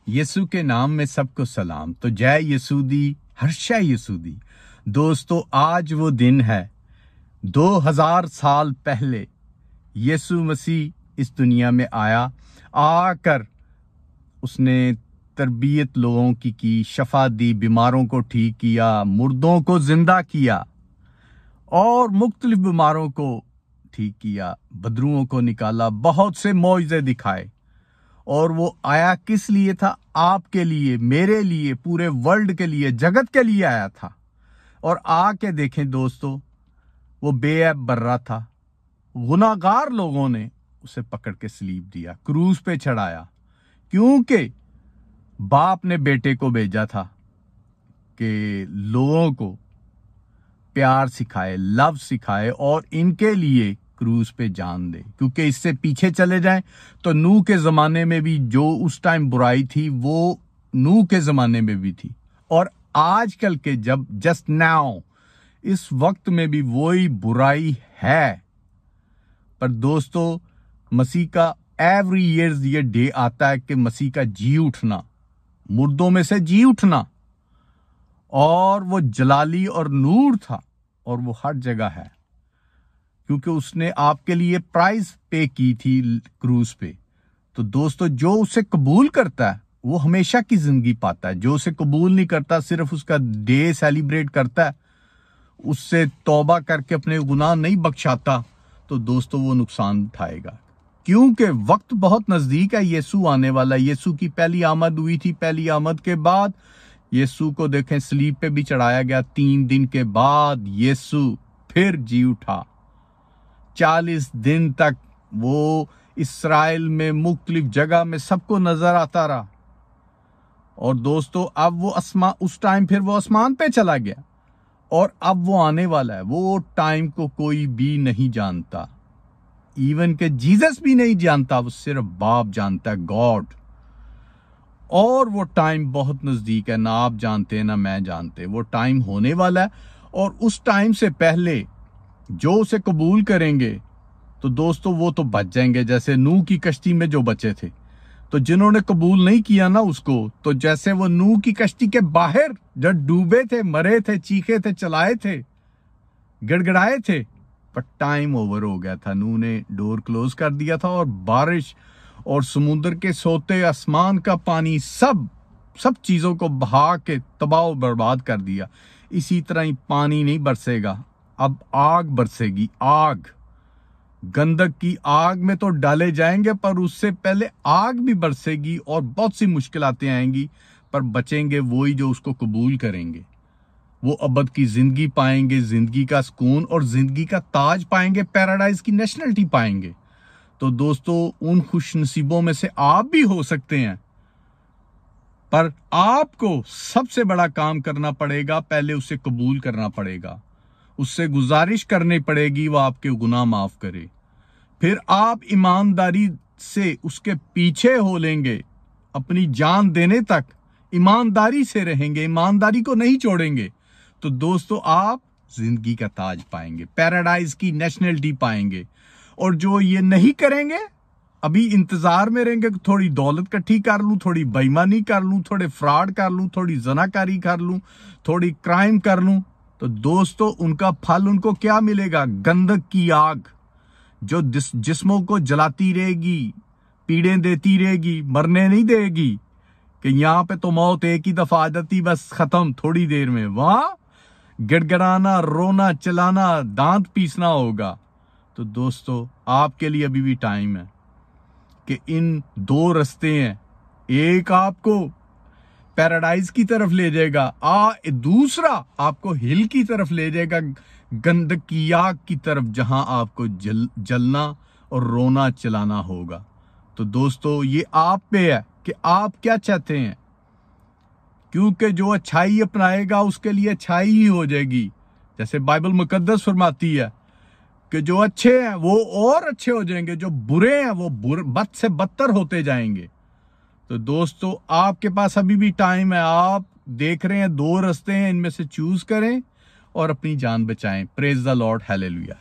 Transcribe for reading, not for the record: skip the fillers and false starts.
یسوع کے نام میں سب کو سلام۔ تو جے یسوع دی، ہرشا یسوع دی۔ دوستو آج وہ دن ہے 2000 سال پہلے یسوع مسیح اس دنیا میں آیا، آ کر اس نے تربیت لوگوں کی شفا دی، بیماروں کو ٹھیک کیا، مردوں کو زندہ کیا اور مختلف بیماروں کو ٹھیک کیا، بدروؤں کو نکالا، بہت سے معجزے دکھائے۔ اور وہ آیا کس لیے تھا؟ آپ کے لیے، میرے لیے، پورے ورلڈ کے لیے، جگت کے لیے آیا تھا۔ اور آ کے دیکھیں دوستو، وہ بے عیب برا تھا، گناہگار لوگوں نے اسے پکڑ کے صلیب دیا، کروس پہ چڑھایا، کیونکہ باپ نے بیٹے کو بھیجا تھا کہ لوگوں کو پیار سکھائے، لو سکھائے اور ان کے لیے کروس پہ جان دے۔ کیونکہ اس سے پیچھے چلے جائیں تو نوح کے زمانے میں بھی جو اس ٹائم برائی تھی وہ نوح کے زمانے میں بھی تھی، اور آج کل کے جب جسٹ ناؤ اس وقت میں بھی وہی برائی ہے۔ پر دوستو مسیح کا ایوری ایئر یہ ڈے آتا ہے کہ مسیح کا جی اٹھنا، مردوں میں سے جی اٹھنا، اور وہ جلالی اور نور تھا، اور وہ ہر جگہ ہے کیونکہ اس نے آپ کے لیے پرائز پے کی تھی کروس پہ۔ تو دوستو جو اسے قبول کرتا ہے وہ ہمیشہ کی زندگی پاتا ہے، جو اسے قبول نہیں کرتا، صرف اس کا ڈے سیلیبریٹ کرتا ہے، اس سے توبہ کر کے اپنے گناہ نہیں بخشاتا، تو دوستو وہ نقصان اٹھائے گا، کیونکہ وقت بہت نزدیک ہے۔ یسوع آنے والا، یسوع کی پہلی آمد ہوئی تھی، پہلی آمد کے بعد یسوع کو دیکھیں صلیب پہ بھی چڑھایا گیا، 3 دن کے بعد یسوع پھر جی اٹھا۔ 40 دن تک وہ اسرائیل میں مختلف جگہ میں سب کو نظر آتا رہا، اور دوستو اب وہ اس ٹائم پھر وہ آسمان پہ چلا گیا، اور اب وہ آنے والا ہے۔ وہ ٹائم کو کوئی بھی نہیں جانتا، ایون کہ جیزس بھی نہیں جانتا، وہ صرف باپ جانتا ہے، گاڈ۔ اور وہ ٹائم بہت نزدیک ہے، نہ آپ جانتے نہ میں جانتے، وہ ٹائم ہونے والا ہے۔ اور اس ٹائم سے پہلے جو اسے قبول کریں گے تو دوستو وہ تو بچ جائیں گے، جیسے نوح کی کشتی میں جو بچے تھے۔ تو جنہوں نے قبول نہیں کیا نا اس کو، تو جیسے وہ نوح کی کشتی کے باہر جب ڈوبے تھے، مرے تھے، چیخے تھے، چلائے تھے، گڑگڑائے تھے، پر ٹائم اوور ہو گیا تھا، نوح نے ڈور کلوز کر دیا تھا، اور بارش اور سمندر کے سوتے، آسمان کا پانی، سب چیزوں کو بہا کے تباہ و برباد کر دیا۔ اسی طرح ہی پانی نہیں برسے گا، اب آگ برسے گی، آگ، گندک کی آگ میں تو ڈالے جائیں گے، پر اس سے پہلے آگ بھی برسے گی، اور بہت سی مشکلاتیں آئیں گی، پر بچیں گے وہی جو اس کو قبول کریں گے۔ وہ ابد کی زندگی پائیں گے، زندگی کا سکون اور زندگی کا تاج پائیں گے، پیراڈائز کی نیشنلٹی پائیں گے۔ تو دوستو ان خوش نصیبوں میں سے آپ بھی ہو سکتے ہیں، پر آپ کو سب سے بڑا کام کرنا پڑے گا، پہلے اسے قبول کرنا پڑے گا، اس سے گزارش کرنی پڑے گی وہ آپ کے گناہ معاف کرے، پھر آپ ایمانداری سے اس کے پیچھے ہو لیں گے، اپنی جان دینے تک ایمانداری سے رہیں گے، ایمانداری کو نہیں چھوڑیں گے، تو دوستو آپ زندگی کا تاج پائیں گے، پیراڈائز کی نیشنلٹی پائیں گے۔ اور جو یہ نہیں کریں گے، ابھی انتظار میں رہیں گے کہ تھوڑی دولت کٹھی کر لوں، تھوڑی بےایمانی کر لوں، تھوڑے فراڈ کر لوں، تھوڑی زناکاری کر لوں، تھوڑی کرائم کر لوں، تو دوستو ان کا پھل ان کو کیا ملے گا؟ گندک کی آگ جو جسموں کو جلاتی رہے گی، پیڑیں دیتی رہے گی، مرنے نہیں دے گی، کہ یہاں پہ تو موت ایک ہی دفعہ آ جاتی، بس ختم تھوڑی دیر میں، وہاں گڑگڑانا، رونا، چلانا، دانت پیسنا ہوگا۔ تو دوستو آپ کے لیے ابھی بھی ٹائم ہے کہ ان 2 رستے ہیں، ایک آپ کو پیراڈائز کی طرف لے جائے گا، دوسرا آپ کو ہل کی طرف لے جائے گا، گندک کی آگ کی طرف، جہاں آپ کو جلنا اور رونا چلانا ہوگا۔ تو دوستو یہ آپ پہ ہے کہ آپ کیا چاہتے ہیں، کیونکہ جو اچھائی اپنائے گا اس کے لیے اچھائی ہی ہو جائے گی، جیسے بائبل مقدس فرماتی ہے کہ جو اچھے ہیں وہ اور اچھے ہو جائیں گے، جو برے ہیں وہ بد سے بدتر ہوتے جائیں گے۔ تو دوستو آپ کے پاس ابھی بھی ٹائم ہے، آپ دیکھ رہے ہیں 2 رستے ہیں، ان میں سے چوز کریں اور اپنی جان بچائیں۔ پریز دی لارڈ، ہیلیلویا۔